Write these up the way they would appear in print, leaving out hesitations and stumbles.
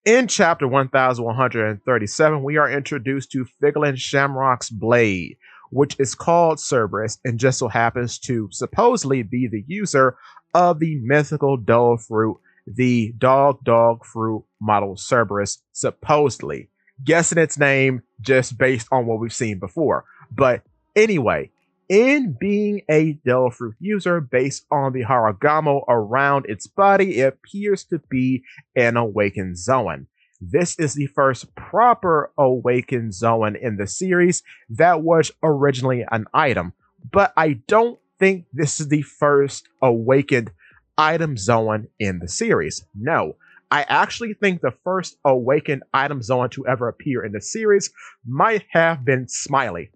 In chapter 1137, we are introduced to Figlin Shamrock's blade, which is called Cerberus and just so happens to supposedly be the user of the mythical dog fruit, the dog fruit model Cerberus, supposedly. Guessing its name just based on what we've seen before. But anyway, in being a Devil Fruit user based on the Haragamo around its body, it appears to be an awakened Zoan. This is the first proper awakened Zoan in the series that was originally an item, but I don't think this is the first awakened item Zoan in the series. No, I actually think the first awakened item Zoan to ever appear in the series might have been Smiley.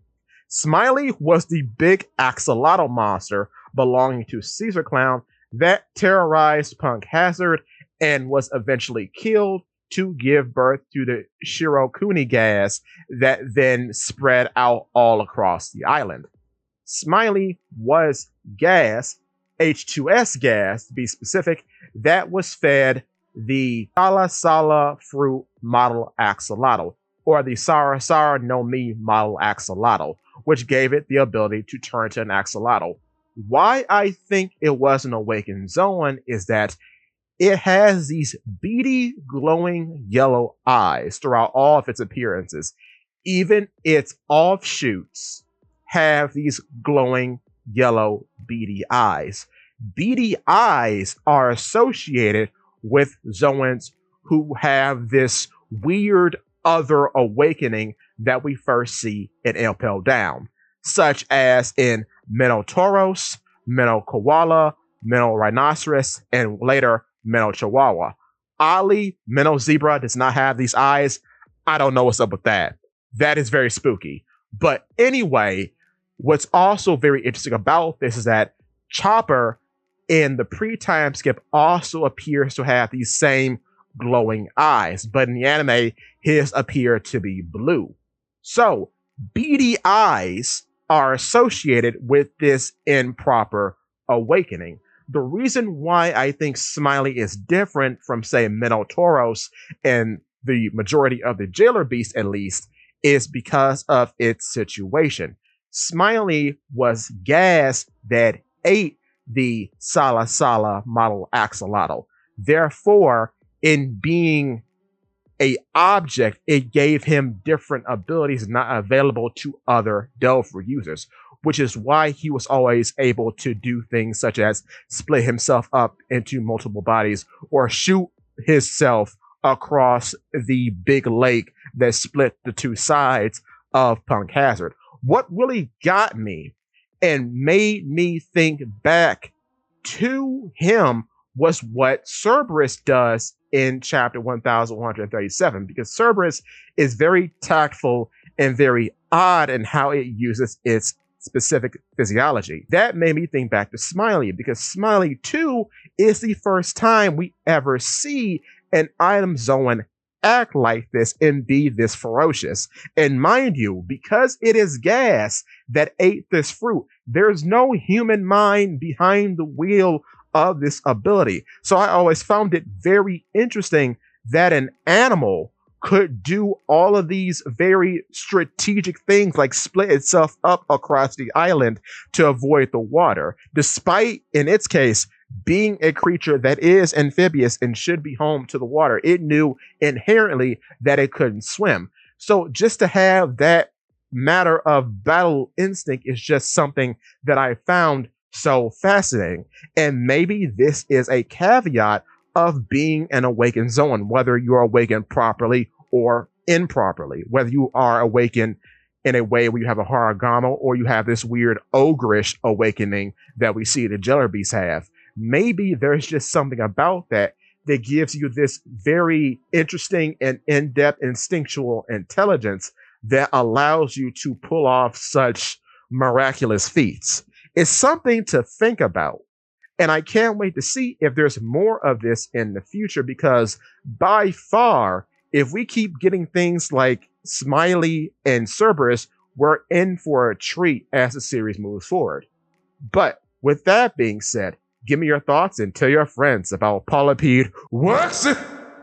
Smiley was the big axolotl monster belonging to Caesar Clown that terrorized Punk Hazard and was eventually killed to give birth to the Shirokuni gas that then spread out all across the island. Smiley was gas, H2S gas to be specific, that was fed the Sala Sala fruit model axolotl, or the Sara Sara no Mi model axolotl, which gave it the ability to turn to an axolotl. Why I think it was an awakened Zoan is that it has these beady, glowing yellow eyes throughout all of its appearances. Even its offshoots have these glowing yellow beady eyes. Beady eyes are associated with Zoans who have this weird other awakening that we first see in Impel Down, such as in Minotauros, Minokoala, Minorhinoceros, and later Minochihuahua. Ali, Minozebra does not have these eyes. I don't know what's up with that. That is very spooky. But anyway, what's also very interesting about this is that Chopper in the pre-time skip also appears to have these same glowing eyes, but in the anime, his appear to be blue. So, beady eyes are associated with this improper awakening. The reason why I think Smiley is different from, say, Minotauros and the majority of the Jailer Beast, at least, is because of its situation. Smiley was gas that ate the Sala Sala model axolotl. Therefore, in being a object, it gave him different abilities not available to other Delver users, which is why he was always able to do things such as split himself up into multiple bodies or shoot himself across the big lake that split the two sides of Punk Hazard. What really got me and made me think back to him was what Cerberus does in chapter 1137, because Cerberus is very tactful and very odd in how it uses its specific physiology. That made me think back to Smiley, because Smiley too is the first time we ever see an item Zoan act like this and be this ferocious. And mind you, because it is gas that ate this fruit, there's no human mind behind the wheel of this ability. So I always found it very interesting that an animal could do all of these very strategic things like split itself up across the island to avoid the water, despite, in its case, being a creature that is amphibious and should be home to the water. It knew inherently that it couldn't swim. So just to have that matter of battle instinct is just something that I found so fascinating. And maybe this is a caveat of being an awakened Zoan, whether you're awakened properly or improperly, whether you are awakened in a way where you have a Haragamo or you have this weird ogreish awakening that we see the Jailer Beasts have. Maybe there's just something about that that gives you this very interesting and in-depth instinctual intelligence that allows you to pull off such miraculous feats. It's something to think about. And I can't wait to see if there's more of this in the future, because by far, if we keep getting things like Smiley and Cerberus, we're in for a treat as the series moves forward. But with that being said, Give me your thoughts and tell your friends about Polypede Works.